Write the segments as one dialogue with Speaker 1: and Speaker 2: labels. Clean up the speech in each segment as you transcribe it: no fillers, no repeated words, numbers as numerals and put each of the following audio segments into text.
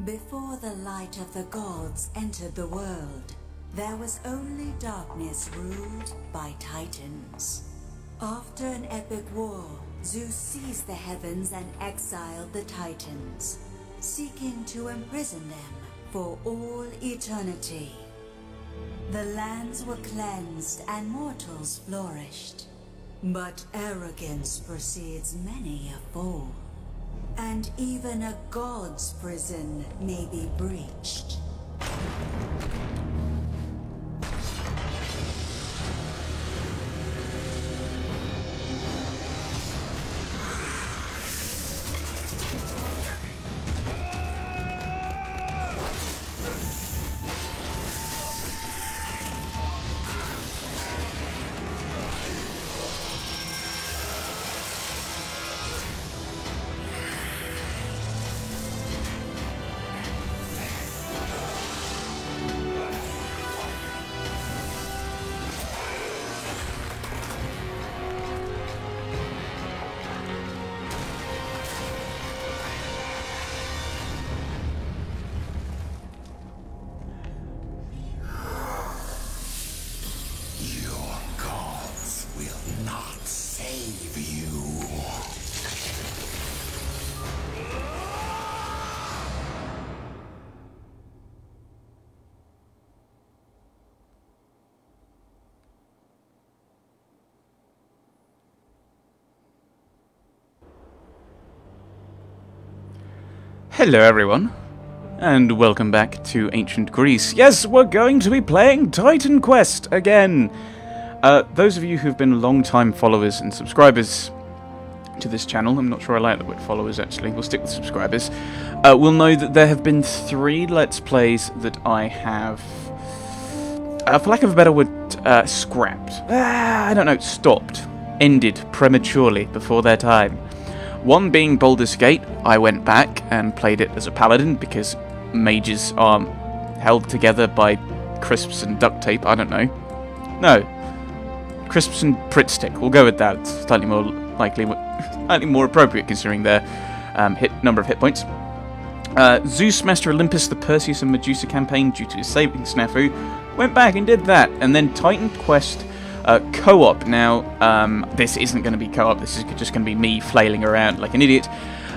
Speaker 1: Before the light of the gods entered the world, there was only darkness ruled by titans. After an epic war, Zeus seized the heavens and exiled the titans, seeking to imprison them for all eternity. The lands were cleansed and mortals flourished. But arrogance precedes many a fall, and even a god's prison may be breached.
Speaker 2: Hello everyone, and welcome back to Ancient Greece. Yes, we're going to be playing Titan Quest again! Those of you who've been long-time followers and subscribers to this channel, I'm not sure I like the word followers actually, we'll stick with subscribers, will know that there have been 3 Let's Plays that I have, for lack of a better word, scrapped. I don't know, stopped. Ended prematurely before their time. One being Baldur's Gate. I went back and played it as a paladin because mages are held together by crisps and duct tape. I don't know. No. Crisps and Pritt stick. We'll go with that. It's slightly more likely, slightly more appropriate considering their number of hit points. Zeus, Master Olympus, the Perseus and Medusa campaign due to his saving snafu. Went back and did that. And then Titan Quest co-op. Now, this isn't going to be co-op, this is just going to be me flailing around like an idiot.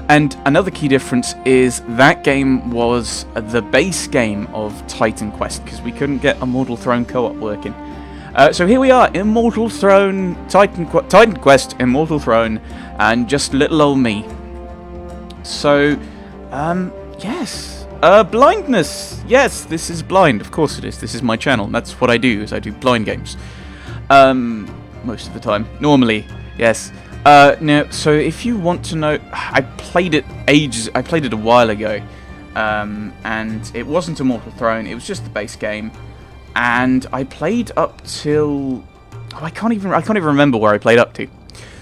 Speaker 2: And another key difference is that game was the base game of Titan Quest, because we couldn't get Immortal Throne co-op working. So here we are, Immortal Throne, Titan Quest, Immortal Throne, and just little old me. So, yes. Blindness! Yes, this is blind, of course it is. This is my channel, and that's what I do, is I do blind games. Most of the time. Normally, yes. Now, so if you want to know, I played it a while ago, and it wasn't Immortal Throne, it was just the base game, and I played up till, I can't even remember where I played up to.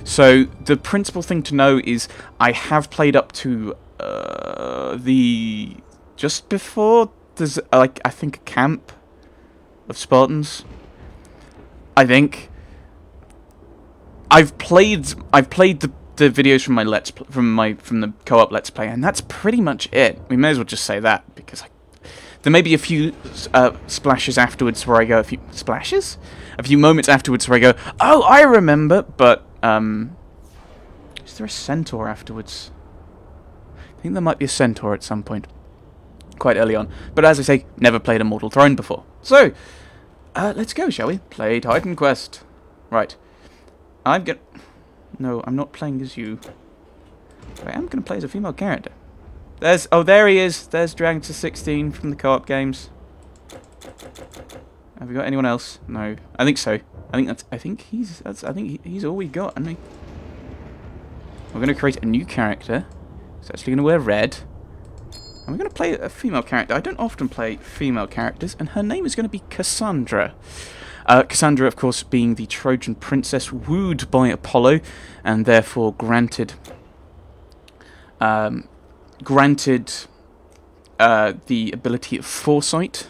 Speaker 2: So, the principal thing to know is, I have played up to, just before, there's, like, I think a camp of Spartans. I think I've played the videos from my from the co-op Let's Play, and that's pretty much it. We may as well just say that, because there may be a few splashes afterwards where I go, a few moments afterwards where I go, oh, I remember. But is there a centaur afterwards? I think there might be a centaur at some point, quite early on. But as I say, never played Immortal Throne before, so. Let's go, shall we? Play Titan Quest. Right. No, I'm not playing as you. But I am going to play as a female character. Oh, there he is. There's Dragon to 16 from the co-op games. Have we got anyone else? No. I think so. I think he's all we got, isn't he? We're going to create a new character. He's actually going to wear red. And we're going to play a female character. I don't often play female characters, and her name is going to be Cassandra. Cassandra, of course, being the Trojan princess wooed by Apollo, and therefore granted the ability of foresight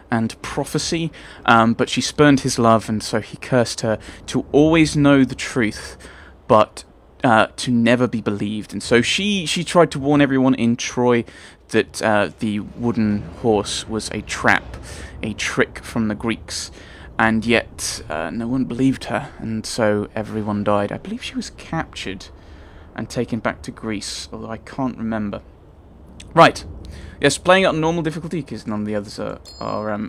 Speaker 2: and prophecy, but she spurned his love, and so he cursed her to always know the truth, but to never be believed. And so she tried to warn everyone in Troy that the wooden horse was a trap, a trick from the Greeks, and yet no one believed her, and so everyone died. I believe she was captured and taken back to Greece, although I can't remember. Right. Yes, playing it on normal difficulty, because none of the others are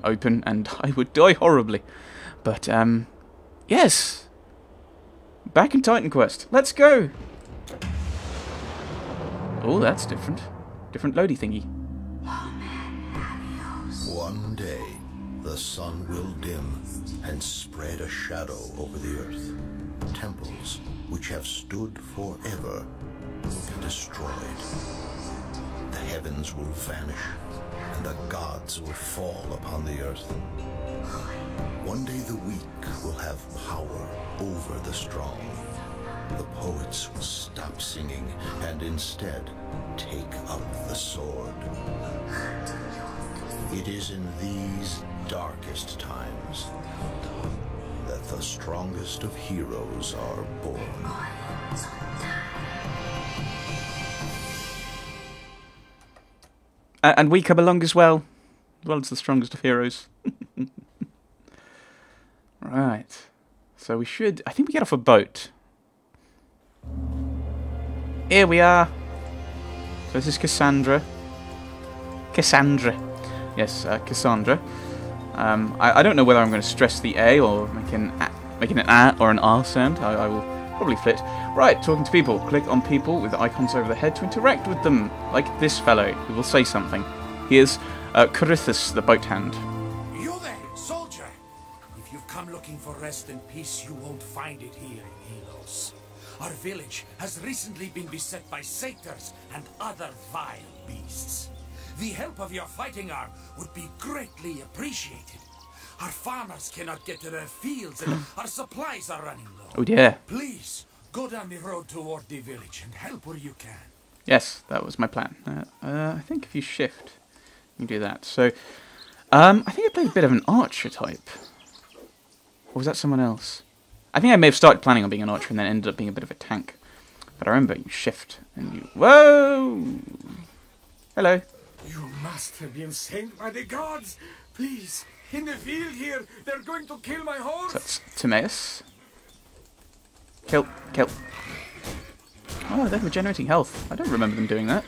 Speaker 2: open, and I would die horribly. But, yes. Back in Titan Quest. Let's go! Oh, that's different. Different loady thingy.
Speaker 3: One day, the sun will dim and spread a shadow over the earth. Temples, which have stood forever, will be destroyed. The heavens will vanish, and the gods will fall upon the earth. One day the weak will have power over the strong. The poets will stop singing and instead take up the sword. It is in these darkest times that the strongest of heroes are born.
Speaker 2: And we come along as well as the strongest of heroes. Right. So we should... I think we get off a boat. Here we are. So this is Cassandra. Cassandra. Yes, Cassandra. I don't know whether I'm going to stress the A or making an A or an R sound. I will probably flit. Right, talking to people. Click on people with icons over the head to interact with them. Like this fellow, who will say something. Here's Corythus, the boat hand.
Speaker 4: You there, soldier! If you've come looking for rest and peace, you won't find it here in Helos. Our village has recently been beset by satyrs and other vile beasts. The help of your fighting arm would be greatly appreciated. Our farmers cannot get to their fields and our supplies are running low.
Speaker 2: Oh dear.
Speaker 4: Please, go down the road toward the village and help where you can.
Speaker 2: Yes, that was my plan. I think if you shift, you do that. So, I think I played a bit of an archer type. Or was that someone else? I think I may have started planning on being an archer and then ended up being a bit of a tank. But I remember you shift and you... Whoa! Hello.
Speaker 4: You must have been sent by the gods. Please, in the field here, they're going to kill my horse.
Speaker 2: That's Timaeus. Kill. Oh, they're regenerating health. I don't remember them doing that.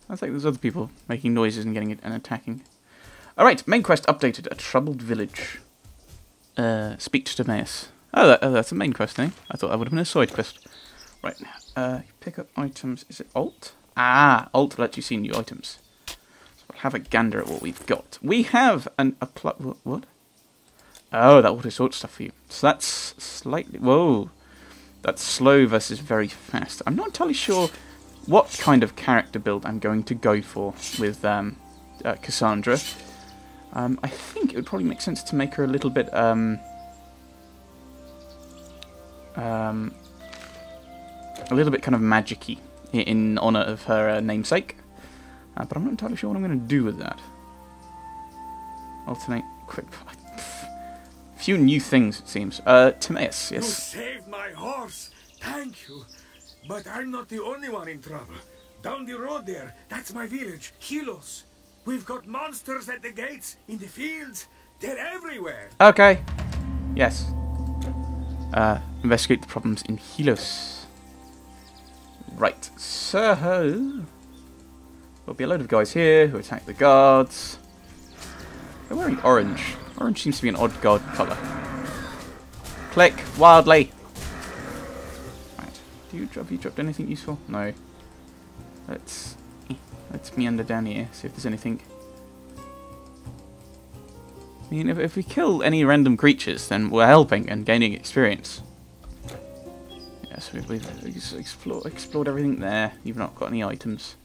Speaker 2: Sounds like there's other people making noises and getting it and attacking. Alright, main quest updated. A troubled village. Speak to Timaeus. Oh, that's a main quest thing. I thought that would have been a side quest. Right, pick up items. Is it Alt? Ah, Alt lets you see new items. So we'll have a gander at what we've got. We have what? Oh, that auto sort stuff for you. So that's slightly... Whoa. That's slow versus very fast. I'm not entirely sure what kind of character build I'm going to go for with Cassandra. I think it would probably make sense to make her a little bit kind of magic-y in honour of her namesake. But I'm not entirely sure what I'm going to do with that. Alternate, quick. Few new things, it seems. Timaeus, yes.
Speaker 4: You saved my horse. Thank you. But I'm not the only one in trouble. Down the road there, that's my village, Helos. We've got monsters at the gates, in the fields. They're everywhere.
Speaker 2: Okay. Yes. Investigate the problems in Helos. Right. So, there'll be a load of guys here who attack the guards. They're wearing orange. Orange seems to be an odd guard colour. Click wildly. Right. Have you dropped anything useful? No. Let's meander down here, see if there's anything. I mean, if we kill any random creatures, then we're helping and gaining experience. Yes, we've explored everything there. You've not got any items.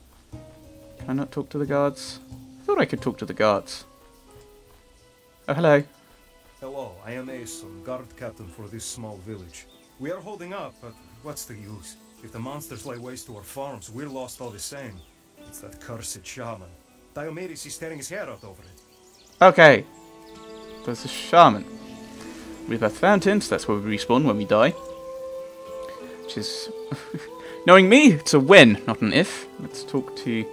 Speaker 2: Can I not talk to the guards? I thought I could talk to the guards. Oh, hello.
Speaker 5: Hello, I am Aeson, guard captain for this small village. We are holding up, but what's the use? If the monsters lay waste to our farms, we're lost all the same. It's that cursed shaman. Diomedes is tearing his hair out over it.
Speaker 2: Okay. There's a shaman. rebirth fountains. That's where we respawn when we die. Which is, knowing me, it's a when, not an if. Let's talk to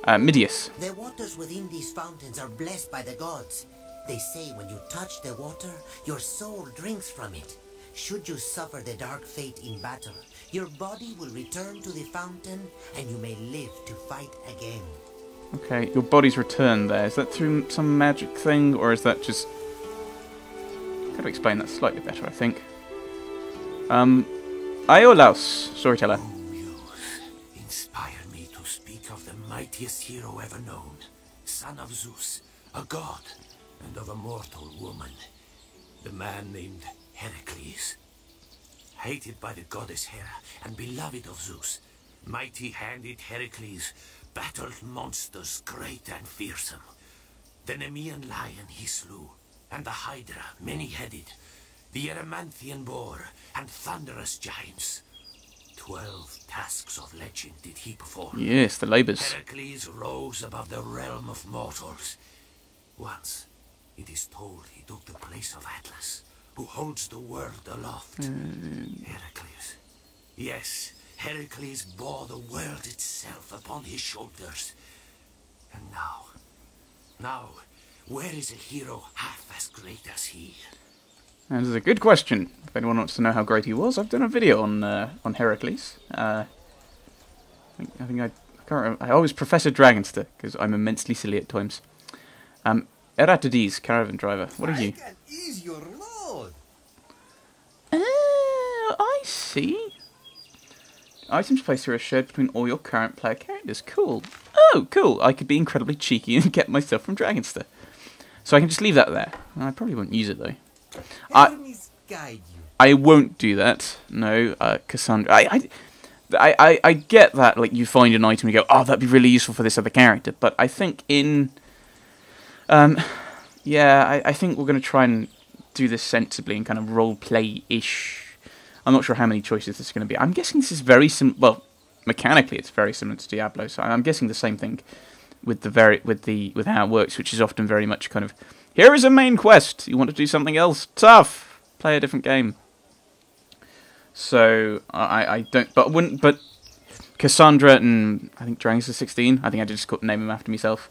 Speaker 2: Midius.
Speaker 6: The waters within these fountains are blessed by the gods. They say when you touch the water, your soul drinks from it. Should you suffer the dark fate in battle, your body will return to the fountain and you may live to fight again.
Speaker 2: Okay, your body's returned there. Is that through some magic thing, or is that just... Gotta explain that slightly better, I think. Iolaus, storyteller.
Speaker 4: Oh, you inspire me to speak of the mightiest hero ever known, son of Zeus, a god, and of a mortal woman, the man named Heracles. Hated by the goddess Hera and beloved of Zeus, mighty-handed Heracles battled monsters great and fearsome. The Nemean lion he slew, and the Hydra many-headed, the Erymanthian boar, and thunderous giants. 12 tasks of legend did he perform.
Speaker 2: Yes, the labours.
Speaker 4: Heracles rose above the realm of mortals. Once, it is told he took the place of Atlas, who holds the world aloft. Heracles. Yes, Heracles bore the world itself upon his shoulders. And now, where is a hero half as great as he?
Speaker 2: That is a good question. If anyone wants to know how great he was, I've done a video on Heracles. I can't remember. I always Professor Dragonster, because I'm immensely silly at times. Eratides, caravan driver. What are you?
Speaker 6: I can ease your load.
Speaker 2: I see. Items placed here are shared between all your current player characters. Cool. Oh, cool. I could be incredibly cheeky and get myself from Dragonster. So I can just leave that there. I probably won't use it, though.
Speaker 6: Guide you.
Speaker 2: I won't do that. No, Cassandra. I get that. Like, you find an item and you go, oh, that'd be really useful for this other character. But I think in... yeah, I think we're going to try and do this sensibly and kind of role-play-ish. I'm not sure how many choices this is going to be. I'm guessing this is very similar. Well, mechanically, it's very similar to Diablo. So I'm guessing the same thing with how it works, which is often very much kind of, here is a main quest. You want to do something else? Tough. Play a different game. So I don't. But Cassandra and I think Dragon's 16. I think I just name them after myself.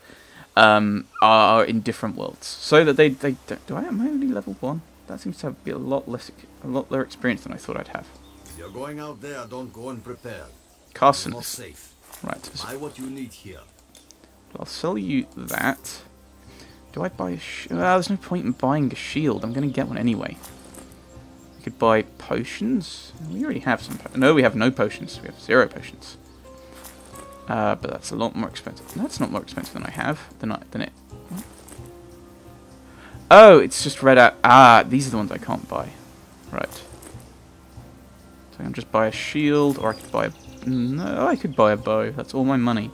Speaker 2: Are in different worlds, so that they don't. Am I only level 1? That seems to be a lot less experience than I thought I'd have.
Speaker 7: If you're going out there, don't go unprepared.
Speaker 2: Carson.
Speaker 7: Not safe.
Speaker 2: Right.
Speaker 7: Buy what you need here.
Speaker 2: I'll sell you that. Do I buy a shield? Well, there's no point in buying a shield. I'm going to get one anyway. We could buy potions. We already have some. No, we have no potions. We have 0 potions. But that's a lot more expensive. That's not more expensive than I have. Than it. Oh, it's just read out. Ah, these are the ones I can't buy. Right. So I can just buy a shield, or I could buy a... No, I could buy a bow. That's all my money.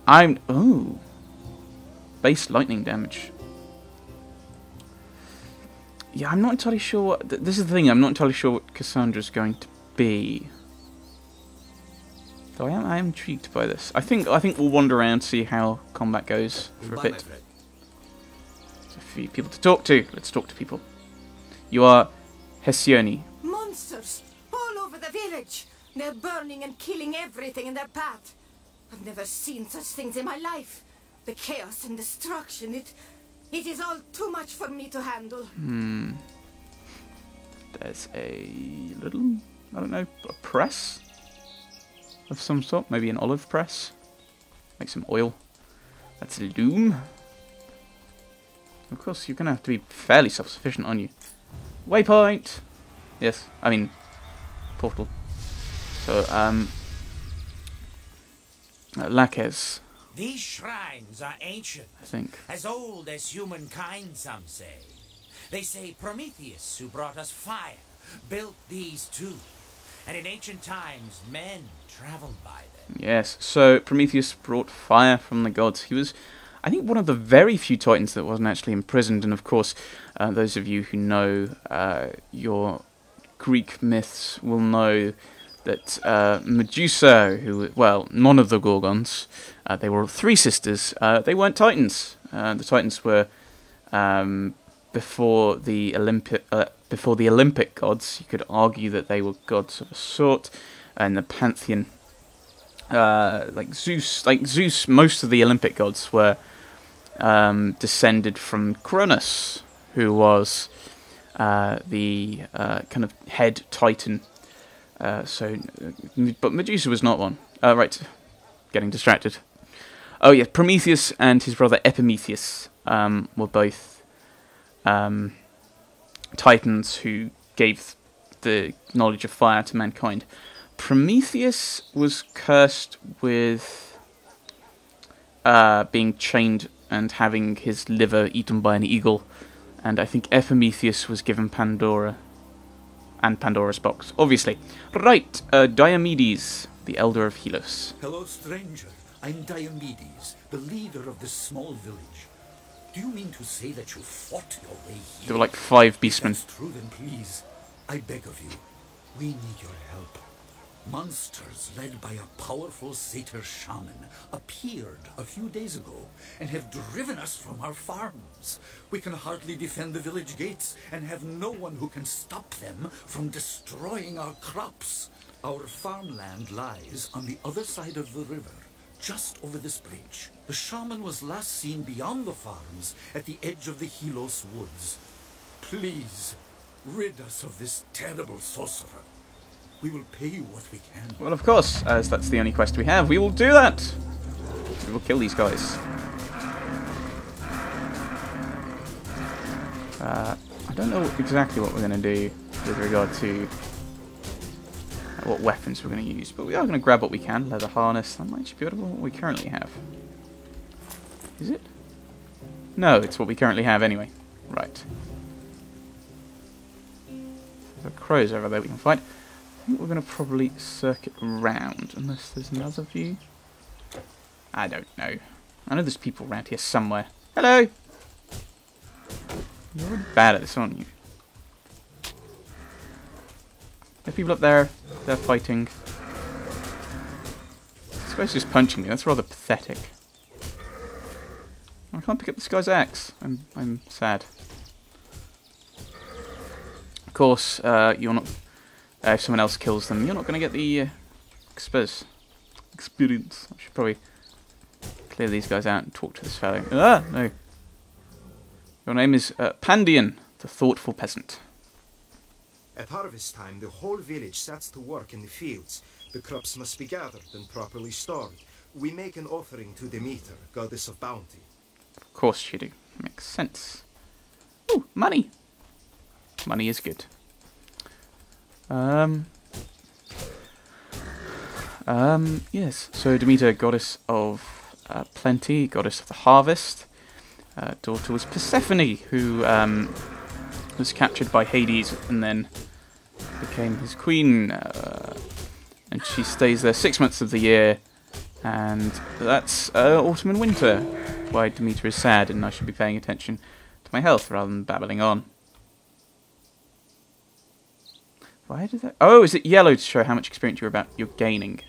Speaker 2: Oh. Base lightning damage. Yeah, I'm not entirely sure what... This is the thing, I'm not entirely sure what Cassandra's going to be. Though I am intrigued by this. I think we'll wander around, see how combat goes for a bit. So a few people to talk to. Let's talk to people. You are Hesione.
Speaker 8: Monsters all over the village. They're burning and killing everything in their path. I've never seen such things in my life. The chaos and destruction, it is all too much for me to handle.
Speaker 2: There's a little, I don't know, a press of some sort. Maybe an olive press. Make some oil. That's a loom. Of course, you're going to have to be fairly self-sufficient, aren't you? Waypoint! Yes, I mean, portal. So, Laches.
Speaker 4: These shrines are ancient,
Speaker 2: I think.
Speaker 4: as old as humankind, some say. They say Prometheus, who brought us fire, built these too. And in ancient times, men traveled by them.
Speaker 2: Yes, so Prometheus brought fire from the gods. He was, I think, one of the very few titans that wasn't actually imprisoned. And of course, those of you who know your Greek myths will know that Medusa, who, well, none of the Gorgons, they were 3 sisters, they weren't titans. The titans were before the Olympic gods. You could argue that they were gods of a sort, and the pantheon, like Zeus. Most of the Olympic gods were descended from Cronus, who was the kind of head titan. But Medusa was not one. Right, getting distracted. Oh yeah, Prometheus and his brother Epimetheus were both titans who gave the knowledge of fire to mankind. Prometheus was cursed with being chained and having his liver eaten by an eagle, and I think Epimetheus was given Pandora and Pandora's box, obviously. Right, Diomedes, the elder of Helos.
Speaker 4: Hello, stranger. I'm Diomedes, the leader of this small village. Do you mean to say that you fought your way here?
Speaker 2: There were like 5 beastmen.
Speaker 4: If that's true, then please, I beg of you, we need your help. Monsters led by a powerful satyr shaman appeared a few days ago and have driven us from our farms. We can hardly defend the village gates and have no one who can stop them from destroying our crops. Our farmland lies on the other side of the river, just over this bridge. The shaman was last seen beyond the farms at the edge of the Helos woods. Please, rid us of this terrible sorcerer. We will pay you what we can.
Speaker 2: Well, of course, as that's the only quest we have, we will do that. We will kill these guys. I don't know exactly what we're going to do with regard to what weapons we're going to use, but we are going to grab what we can. Leather harness. That might be better than what we currently have. Is it? No, it's what we currently have anyway. Right. There are crows over there we can fight. I think we're going to probably circuit around, unless there's another view. I don't know. I know there's people around here somewhere. Hello! You're really bad at this, aren't you? There are people up there. They're fighting. I suppose just punching me. That's rather pathetic. I can't pick up this guy's axe. I'm sad. Of course, you're not... if someone else kills them, you're not going to get the experience. I should probably clear these guys out and talk to this fellow. Ah, no. Your name is Pandion, the thoughtful peasant.
Speaker 5: At harvest time, the whole village sets to work in the fields. The crops must be gathered and properly stored. We make an offering to Demeter, goddess of bounty.
Speaker 2: Of course you do. Makes sense. Ooh, money. Money is good. Yes. So Demeter, goddess of plenty, goddess of the harvest. Daughter was Persephone, who was captured by Hades and then became his queen. And she stays there 6 months of the year, and that's autumn and winter. Why Demeter is sad, and I should be paying attention to my health rather than babbling on. Why did that? Oh, is it yellow to show how much experience you're gaining?